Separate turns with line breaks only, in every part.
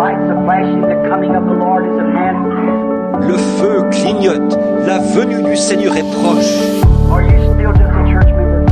lights are flashing, the coming of the Lord is at hand.
Le feu clignote, la venue du Seigneur est proche.
Are you still just a church member?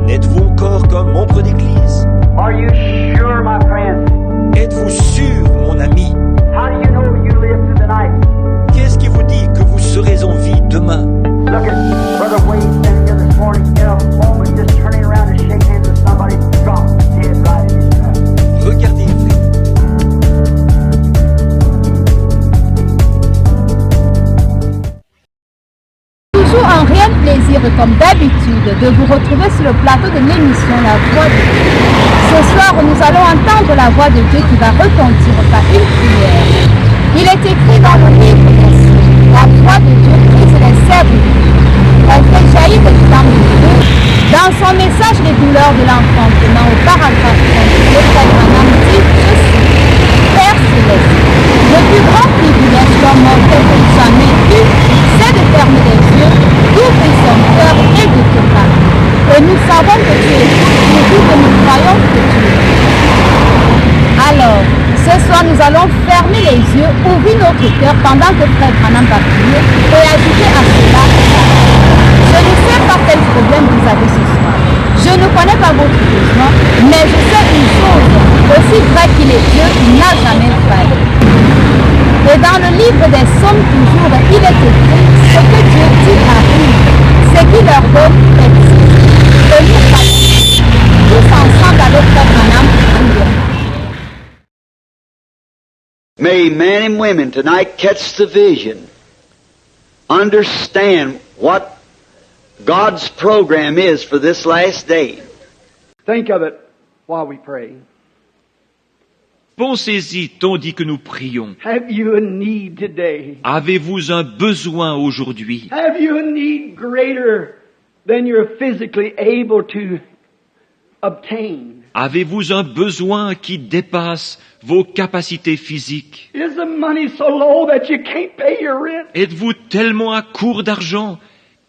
N'êtes-vous encore qu'un membre d'église?
Are you sure, my friend?
Êtes-vous sûr, mon ami?
How do you know you live through the night?
Qu'est-ce qui vous dit que vous serez en vie demain?
Look at Brother Wade standing here this morning in a moment, just turning around and shake hands with somebody, drop dead right in his tracks.
Regardez, frère.
Toujours un réel plaisir, comme d'habitude, de vous retrouver sur le plateau de l'émission La Voix de Dieu. Ce soir, nous allons entendre la voix de Dieu qui va retentir par une prière. Il est écrit dans le livre des Psaumes, la voix de Dieu brise les cerveaux. Elle fait jaillir des flammes de feu. Dans son message Les douleurs de l'enfant, tenant au paragraphe 30, le frère Branham dit, je cite, Père Céleste, le plus grand privilège qu'un mortel ait jamais eu, c'est de fermer les yeux, d'ouvrir son cœur et de te parler. Et nous savons que tu es tout, pourvu que nous croyons que tu es. Alors, ce soir, nous allons fermer les yeux, ouvrir notre cœur pendant que Frère Branham va prier et ajouter à cela. Je ne sais pas quel problème vous avez ce soir. Je ne connais pas votre besoin, mais je sais une chose, aussi vrai qu'il est Dieu, il n'a jamais failli. Et dans le livre des Psaumes toujours, il est écrit, ce que Dieu dit arrive, ce qu'il leur donne existe. Et nous allons tous ensemble avec Frère Branham prier.
May men and women tonight catch the vision, understand what God's program is for this last day.
Think of it while we pray.
Pensez-y tandis que nous prions.
Have you a need today?
Avez-vous un besoin aujourd'hui?
Have you a need greater than you're physically able to obtain?
Avez-vous un besoin qui dépasse vos capacités physiques?
Is the money so low that you can't pay your rent?
Êtes-vous tellement à court d'argent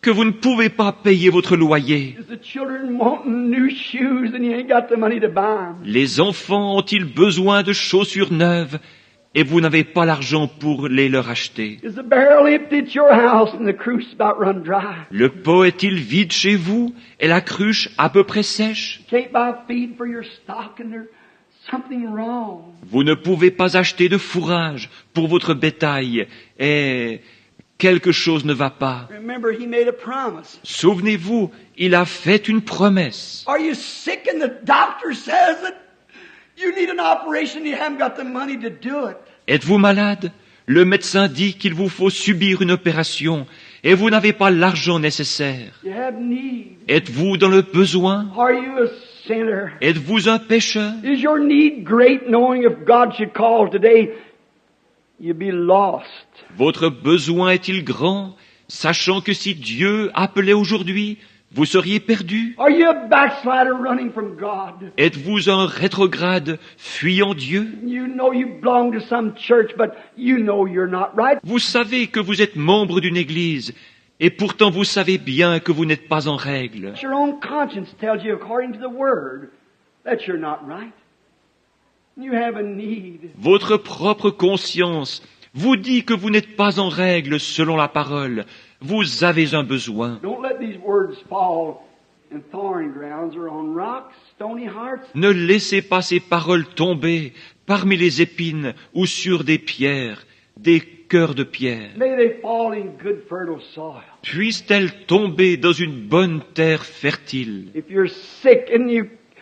que vous ne pouvez pas payer votre loyer?
Is the children wanting new shoes and you ain't got the money to buy them?
Les enfants ont-ils besoin de chaussures neuves et vous n'avez pas l'argent pour les leur acheter?
Is the barrel empty at your house and the cruise about run dry?
Le pot est-il vide chez vous et la cruche à peu près sèche?
You can't buy feed for your stock and there's something wrong.
Vous ne pouvez pas acheter de fourrage pour votre bétail et quelque chose ne va pas.
Remember, he made a promise.
Souvenez-vous, il a fait une promesse.
Are you sick and the doctor says that you need an operation and you haven't got the money to do it?
Êtes-vous malade? Le médecin dit qu'il vous faut subir une opération et vous n'avez pas l'argent nécessaire.
You have need.
Êtes-vous dans le besoin?
Are you a sinner?
Êtes-vous un pécheur?
Is your need great knowing if God should call today, you'd be lost?
Votre besoin est-il grand, sachant que si Dieu appelait aujourd'hui, vous seriez perdu?
Are you a backslider running from God?
Êtes-vous un rétrograde fuyant Dieu?
You know you belong to some church, but you know you're not right.
Vous savez que vous êtes membre d'une église, et pourtant vous savez bien que vous n'êtes pas en règle.
Your own conscience tells you according to the Word that you're not right. You have a need.
Votre propre conscience vous dit que vous n'êtes pas en règle selon la parole. Vous avez un besoin.
Don't let these words fall in thorny grounds or on rocks, stony hearts.
Ne laissez pas ces paroles tomber parmi les épines ou sur des pierres, des cœurs de pierre.
May they fall in good fertile soil.
Puissent-elles tomber dans une bonne terre fertile?
If you're sick and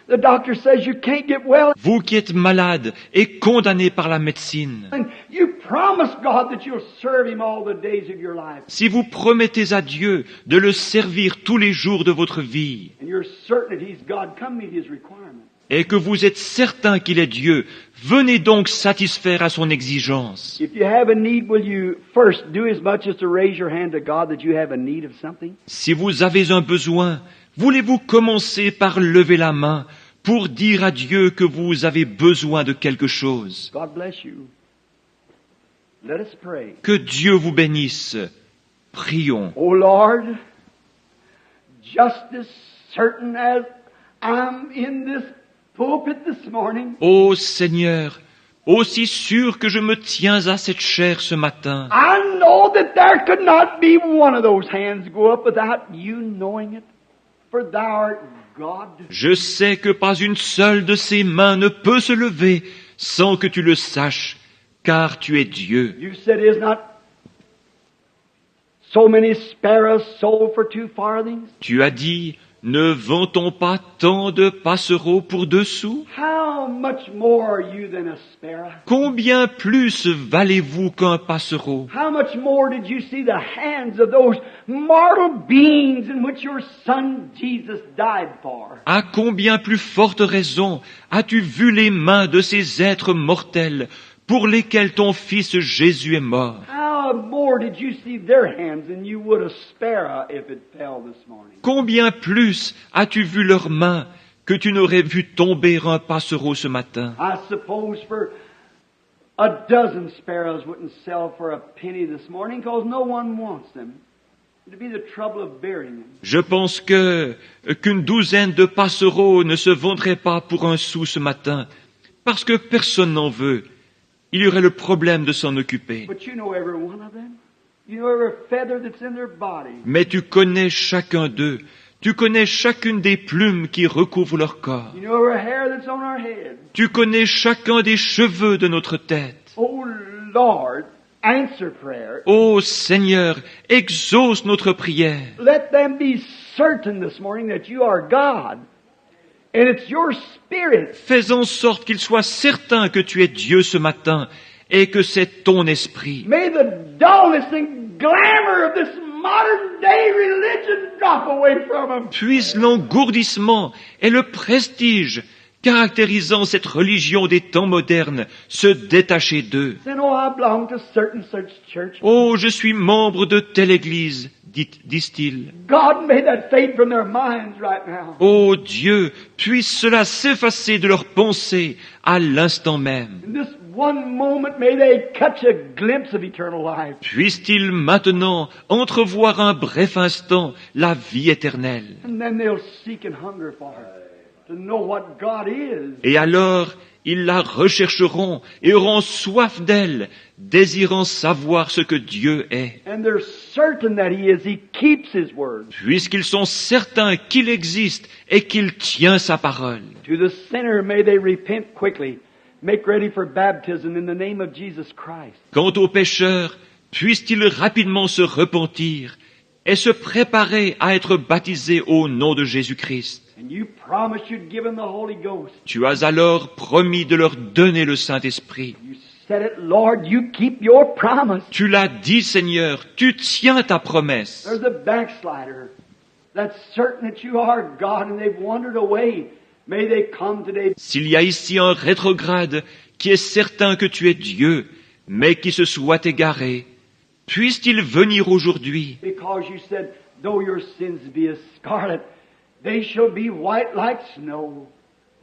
the doctor says you can't get well,
Vous qui êtes malade et condamné par la médecine,
and you promise God that you'll serve Him all the days of your life,
si vous promettez à Dieu de le servir tous les jours de votre vie,
and you're certain that He's God, come meet His requirement.
et que vous êtes certain qu'il est Dieu, venez donc satisfaire à son exigence.
If you have a need, will you first do as much as to raise your hand to God that you have a need of something?
Si vous avez un besoin, voulez-vous commencer par lever la main pour dire à Dieu que vous avez besoin de quelque chose?
God bless you. Let us pray.
Que Dieu vous bénisse. Prions.
Oh Lord, just as certain as I'm in this pulpit this morning,
Ô Seigneur, Aussi sûr que je me tiens à cette chair ce matin,
I know that there could not be one of those hands go up without you knowing it. For thou art God.
je sais que pas une seule de ces mains ne peut se lever sans que tu le saches, car tu es Dieu.
You said, is not so many sparrows sold for 2 farthings?
Tu as dit, ne vend-on pas tant de passereaux pour 2 sous?
How much more are you than a sparrow?
Combien plus valez-vous qu'un passereau?
How much more did you see the hands of those mortal beings in which your Son Jesus died for?
À combien plus forte raison as-tu vu les mains de ces êtres mortels pour lesquels ton Fils Jésus est mort?
How more did you see their hands than you would a sparrow if it fell this morning?
Combien plus as-tu vu leurs mains que tu n'aurais vu tomber un passereau ce matin?
I suppose for a dozen sparrows wouldn't sell for a penny this morning because no one wants them. It'd be the trouble of burying them.
Je pense qu'une douzaine de passereaux ne se vendraient pas pour 1 sou ce matin, parce que personne n'en veut. Il y aurait le problème de s'en occuper.
But you know every one of them. You know every feather that's in their body.
Mais tu connais chacun d'eux. Tu connais chacune des plumes qui recouvrent leur corps.
You know every hair that's on our head.
Tu connais chacun des cheveux de notre tête.
Oh Lord, answer prayer.
Ô Seigneur, exauce notre prière.
Let them be certain this morning that you are God. And it's your Spirit.
Fais en sorte qu'ils soient certains que tu es Dieu ce matin et que c'est ton esprit.
May the dullness and glamour of this modern day religion drop away from them.
Puisse l'engourdissement et le prestige caractérisant cette religion des temps modernes se détacher d'eux.
Then, oh, I belong to certain such church.
Oh, je suis membre de telle église, disent-ils.
God, may that fade from their minds right now.
Ô Dieu, puisse cela s'effacer de leurs pensées à l'instant même.
In this one moment, may they catch a glimpse of eternal life.
Puisse-t-il maintenant entrevoir un bref instant la vie éternelle.
And then they'll seek and hunger for it, to know what God is.
Et alors, ils la rechercheront et auront soif d'elle, désirant savoir ce que Dieu est.
And they're certain that He is. He keeps His word.
Puisqu'ils sont certains qu'il existe et qu'il tient sa parole.
To the sinner, may they repent quickly. Make ready for baptism in the name of Jesus Christ.
Quant aux pécheurs, puissent-ils rapidement se repentir et se préparer à être baptisés au nom de Jésus-Christ.
And you promised you'd give them the Holy Ghost.
Tu as alors promis de leur donner le Saint-Esprit.
You said it, Lord, you keep your promise.
Tu l'as dit, Seigneur, tu tiens ta promesse.
There's a backslider that's certain that you are God and they've wandered away. May they come today.
S'il y a ici un rétrograde qui est certain que tu es Dieu, mais qui se soit égaré, puisse-t-il venir aujourd'hui,
Because you said, though your sins be as scarlet, they shall be white like snow.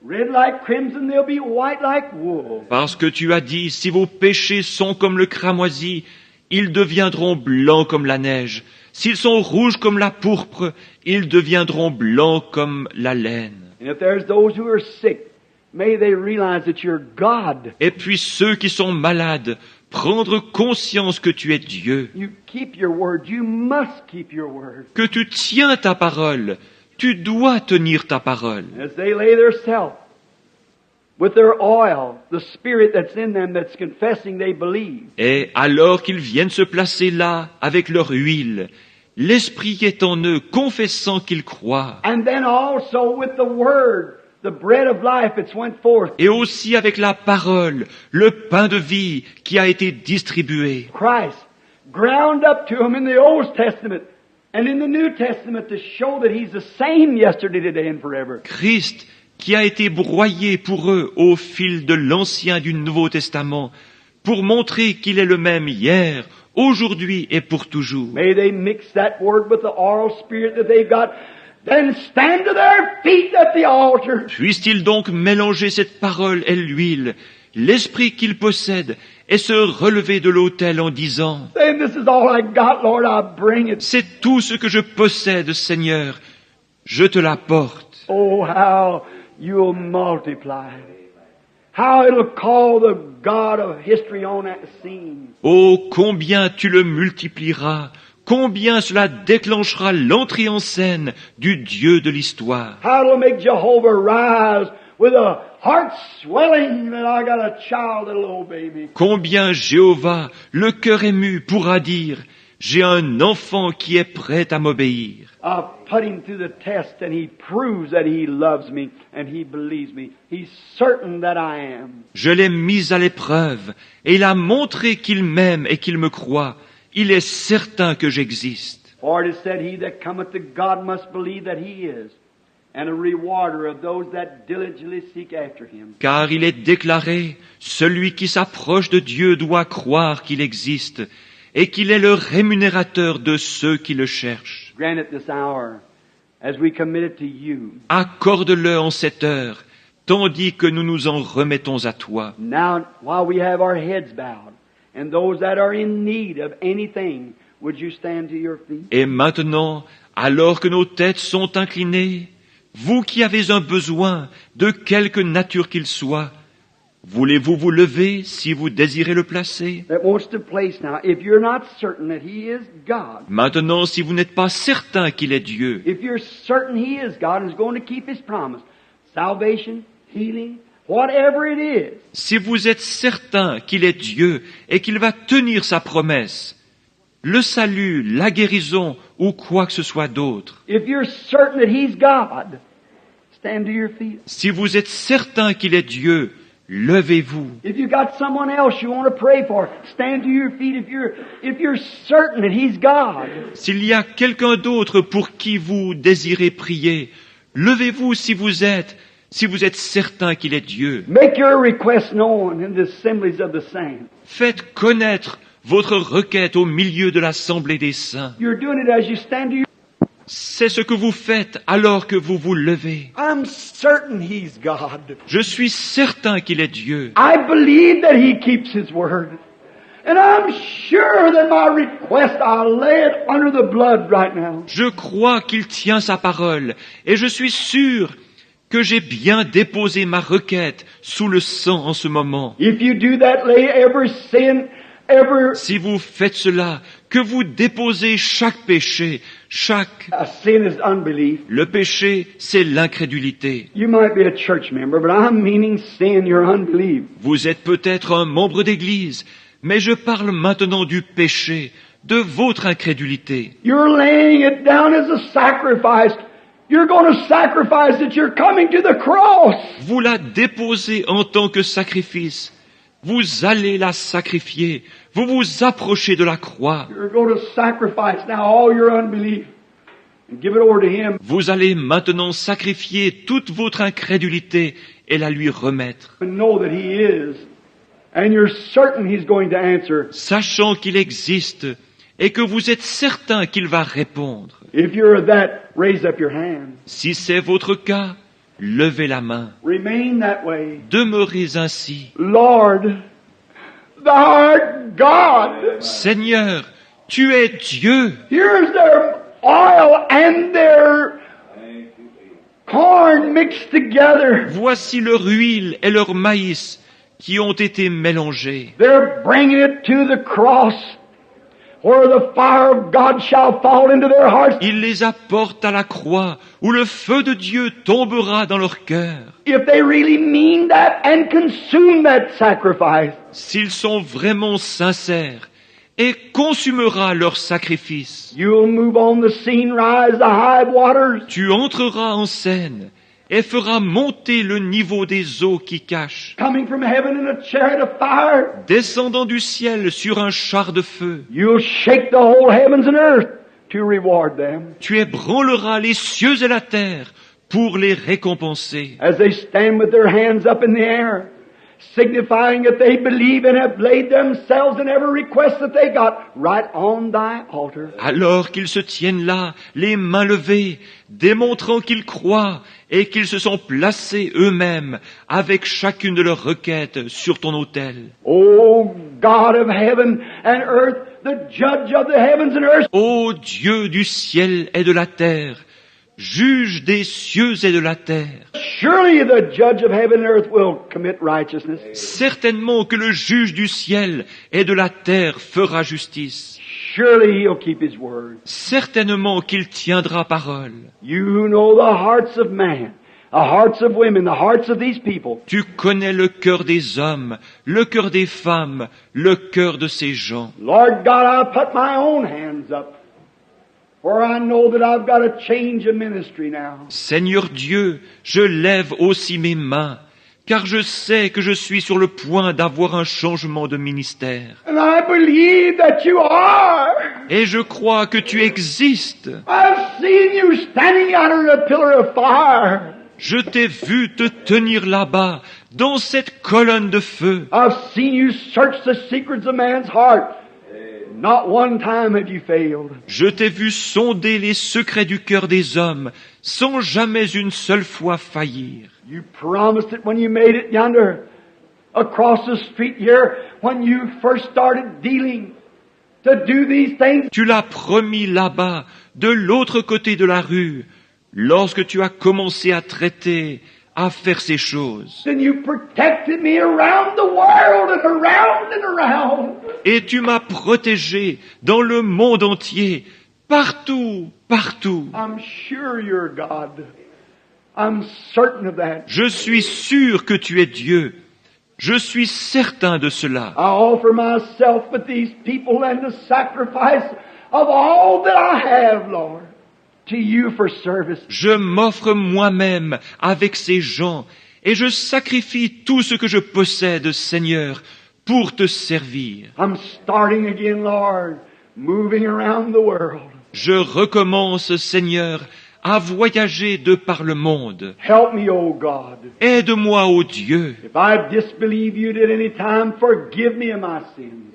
Red like crimson, they'll be white like wool.
parce que tu as dit, si vos péchés sont comme le cramoisi, ils deviendront blancs comme la neige. S'ils sont rouges comme la pourpre, ils deviendront blancs comme la laine.
And if there's those who are sick, may they realize that you're God.
Et puis ceux qui sont malades, prendre conscience que tu es Dieu,
You keep your word. You must keep your word.
que tu tiens ta parole, tu dois tenir ta parole.
As they lay their self with their oil, the spirit that's in them that's confessing they believe.
Et alors qu'ils viennent se placer là avec leur huile, l'Esprit est en eux, confessant qu'ils croient.
And then also with the word, the bread of life that's went forth.
Et aussi avec la parole, le pain de vie qui a été distribué.
Christ ground up to them in the Old Testament and in the New Testament to show that He's the same yesterday, today, and forever.
Christ qui a été broyé pour eux au fil de l'Ancien et du Nouveau Testament, pour montrer qu'il est le même hier, aujourd'hui et pour toujours.
May they mix that word with the oral spirit that they've got, then stand to their feet at the altar.
Puisse-t-il donc mélanger cette parole et l'huile, l'esprit qu'ils possèdent, et se relever de l'autel en disant,
Saying, this is all I got, Lord, I'll bring it.
c'est tout ce que je possède, Seigneur, je te l'apporte.
Oh, how you'll multiply. how it'll call the God of history on that scene.
Oh, combien tu le multiplieras, combien cela déclenchera l'entrée en scène du Dieu de l'histoire.
How it'll make Jehovah rise with a heart swelling that I got a child that'll obey me.
Combien Jéhovah, le cœur ému, pourra dire, j'ai un enfant qui est prêt à m'obéir.
I've put him through the test and he proves that he loves me and he believes me. He's certain that I am.
Je l'ai mis à l'épreuve et il a montré qu'il m'aime et qu'il me croit. Il est certain que j'existe.
For it is said, he that cometh to God must believe that he is, and a rewarder of those that diligently seek after him.
Car il est déclaré, celui qui s'approche de Dieu doit croire qu'il existe et qu'il est le rémunérateur de ceux qui le cherchent.
Grant it this hour, as we commit it to you.
Accorde-le en cette heure, tandis que nous nous en remettons à toi.
Now, while we have our heads bowed, and those that are in need of anything, would you stand to your feet?
Et maintenant, alors que nos têtes sont inclinées, vous qui avez un besoin de quelque nature qu'il soit, voulez-vous vous lever si vous désirez le placer?
That wants to place now. If you're not certain that he is God,
Maintenant, si vous n'êtes pas certain qu'il est Dieu,
if you're certain he is God and is going to keep his promise, salvation, healing, whatever it is,
si vous êtes certain qu'il est Dieu et qu'il va tenir sa promesse, le salut, la guérison ou quoi que ce soit d'autre,
if you're certain that he's God, stand to your feet.
si vous êtes certain qu'il est Dieu, levez-vous.
If you got someone else you want to pray for, stand to your feet. If you're certain that he's God,
S'il y a quelqu'un d'autre pour qui vous désirez prier, levez-vous si vous êtes certain qu'il est Dieu.
make your request known in the assemblies of the saints.
Faites connaître votre requête au milieu de l'assemblée des saints.
You're doing it as you stand to your
C'est ce que vous faites alors que vous vous levez.
I'm certain he's God.
Je suis certain qu'il est Dieu.
I believe that he keeps his word. And I'm sure that my request, I'll lay it under the blood right now.
Je crois qu'il tient sa parole et je suis sûr que j'ai bien déposé ma requête sous le sang en ce moment.
If you do that, lay every sin, every
Si vous faites cela, que vous déposez chaque péché,
sin is unbelief.
Le péché, c'est l'incrédulité.
You might be a church member, but I'm meaning sin, your unbelief.
Vous êtes peut-être un membre d'église, mais je parle maintenant du péché, de votre incrédulité.
You're laying it down as a sacrifice. You're going to sacrifice that you're coming to the cross.
Vous la déposez en tant que sacrifice. Vous allez la sacrifier. Vous vous approchez de la croix.
You're going to sacrifice now all your unbelief and give it over to him.
Vous allez maintenant sacrifier toute votre incrédulité et la lui remettre,
And know that he is. And you're certain he's going to answer.
sachant qu'il existe et que vous êtes certain qu'il va répondre.
If you're that, raise up your hand.
Si c'est votre cas, levez la main.
Remain that way.
Demeurez ainsi.
Lord, thou art God.
Seigneur, tu es Dieu.
Here's their oil and their corn mixed together.
Voici leur huile et leur maïs qui ont été mélangés.
They're bringing it to the cross where the fire of God shall fall into their hearts.
Ils les apportent à la croix où le feu de Dieu tombera dans leur cœur.
If they really mean that and consume that sacrifice.
S'ils sont vraiment sincères, et consumera leur sacrifice.
You'll move on the scene, rise the high waters.
Tu entreras en scène et feras monter le niveau des eaux qui cachent,
Coming from heaven in a chariot of fire.
descendant du ciel sur un char de feu.
You'll shake the whole heavens and earth to reward them.
Tu ébranleras les cieux et la terre pour les récompenser.
As they stand with their hands up in the air, signifying that they believe and have laid themselves and every request that they got right on thy altar.
Alors qu'ils se tiennent là, les mains levées, démontrant qu'ils croient et qu'ils se sont placés eux-mêmes avec chacune de leurs requêtes sur ton autel.
O God of heaven and earth, the judge of the heavens and earth,
Ô Dieu du ciel et de la terre, juge des cieux et de la terre.
Surely the judge of heaven and earth will commit righteousness.
Certainement que le juge du ciel et de la terre fera justice.
Surely he'll keep his word.
Certainement qu'il tiendra parole.
You know the hearts of man, the hearts of women, the hearts of these people.
Tu connais le cœur des hommes, le cœur des femmes, le cœur de ces gens.
Lord God, I put my own hands up, for I know that I've got to change a ministry now.
Seigneur Dieu, je lève aussi mes mains, car je sais que je suis sur le point d'avoir un changement de ministère.
And I believe that you are.
Et je crois que tu existes.
I've seen you standing under a pillar of fire.
Je t'ai vu te tenir là-bas, dans cette colonne de feu.
I've seen you search the secrets of man's heart. Not one time have you failed.
Je t'ai vu sonder les secrets du cœur des hommes, sans jamais une seule fois faillir.
You promised it when you made it yonder, across the street here, when you first started dealing, to do these things.
Tu l'as promis là-bas, de l'autre côté de la rue, lorsque tu as commencé à traiter, à faire ces choses.
Then you protected me around the world and around and around.
Et tu m'as protégé dans le monde entier, partout, partout.
I'm sure you're God. I'm certain of that.
Je suis sûr que tu es Dieu. Je suis certain de cela.
I offer myself with these people and the sacrifice of all that I have, Lord, to you for service.
Je m'offre moi-même avec ces gens et je sacrifie tout ce que je possède, Seigneur, pour te servir.
I'm starting again, Lord, moving around the world.
Je recommence, Seigneur, à voyager de par le monde.
Help me, O God.
Aide-moi, ô Dieu.
If I disbelieve you at any time, forgive me of my sins.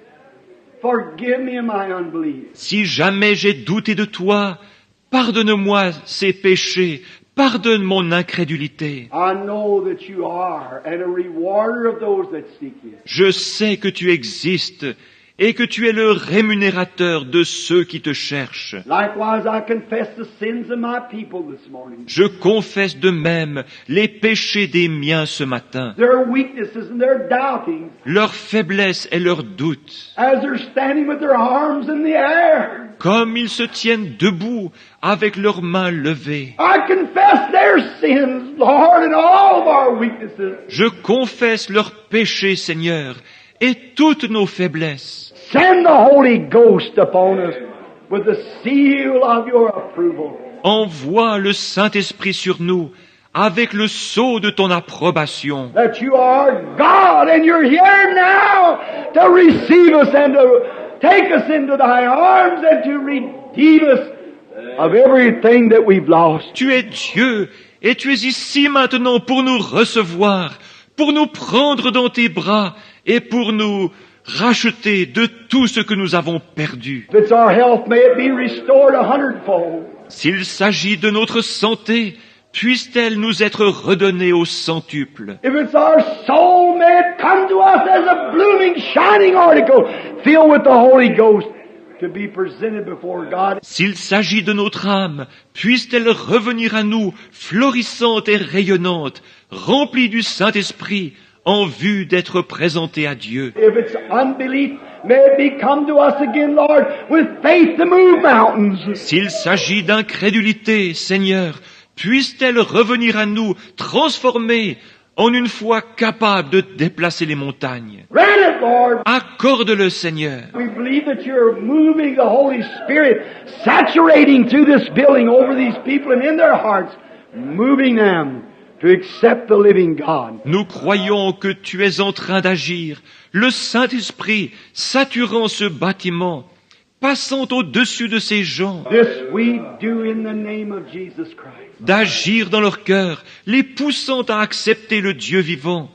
Forgive me of my unbelief.
Si jamais j'ai douté de toi, pardonne-moi ces péchés, pardonne mon incrédulité.
I know that you are and a rewarder of those that seek you.
Je sais que tu existes et que tu es le rémunérateur de ceux qui te cherchent.
Likewise, I confess the sins of my people this morning.
Je confesse de même les péchés des miens ce matin,
Their weaknesses and their doubtings
leurs faiblesses et leurs doutes.
as they're standing with their arms in the air.
Comme ils se tiennent debout avec leurs mains levées.
I confess their sins, Lord, and all of our weaknesses.
Je confesse leurs péchés, Seigneur, et toutes nos faiblesses.
Send the Holy Ghost upon us with the seal of your approval.
Envoie le Saint-Esprit sur nous avec le sceau de ton approbation.
That you are God and you're here now to receive us and to take us into thy arms and to redeem us of everything that we've lost.
Tu es Dieu et tu es ici maintenant pour nous recevoir, pour nous prendre dans tes bras et pour nous racheter de tout ce que nous avons perdu.
If it's our health, may it be restored 100-fold.
S'il s'agit de notre santé, puisse-t-elle nous être redonnée au centuple.
If it's our soul, may it come to us as a blooming, shining article filled with the Holy Ghost to be presented before God.
S'il s'agit de notre âme, puisse-t-elle revenir à nous, florissante et rayonnante, remplie du Saint-Esprit, en vue d'être présentée à Dieu.
If it's unbelief, may it be come to us again, Lord, with faith to move mountains.
S'il s'agit d'incrédulité, Seigneur, puisse-t-elle revenir à nous, transformée, en une foi capable de déplacer les montagnes.
Grant it, Lord.
Accorde-le, Seigneur.
We believe that you're moving the Holy Spirit, saturating through this building over these people and in their hearts, moving them to accept the living God.
Nous croyons que tu es en train d'agir, le Saint-Esprit saturant ce bâtiment, passant au-dessus de ces gens,
This we do in the name of Jesus Christ.
d'agir dans leur cœur, les poussant à accepter le Dieu vivant.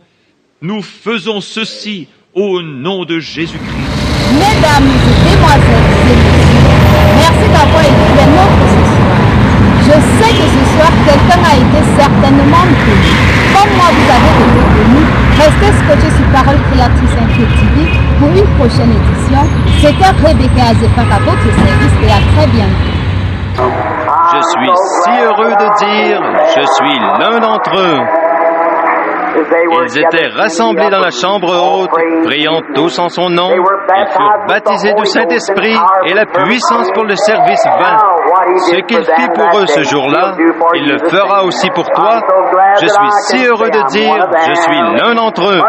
Nous faisons ceci au nom de Jésus-Christ.
Mesdames et demoiselles et messieurs, merci d'avoir été les nôtres ce soir. Je sais que ce soir, quelqu'un a été certainement béni. Comme moi, vous avez été béni. Restez scotchés sur Parole Créatrice Info TV pour une prochaine édition. C'était Rebecca Azefak à votre service et à très bientôt.
Je suis si heureux de dire, je suis l'un d'entre eux. Ils étaient rassemblés dans la chambre haute, priant tous en son nom. Ils furent baptisés du Saint-Esprit et la puissance pour le service vint. Ce qu'il fit pour eux ce jour-là, il le fera aussi pour toi. Je suis si heureux de dire, je suis l'un d'entre eux.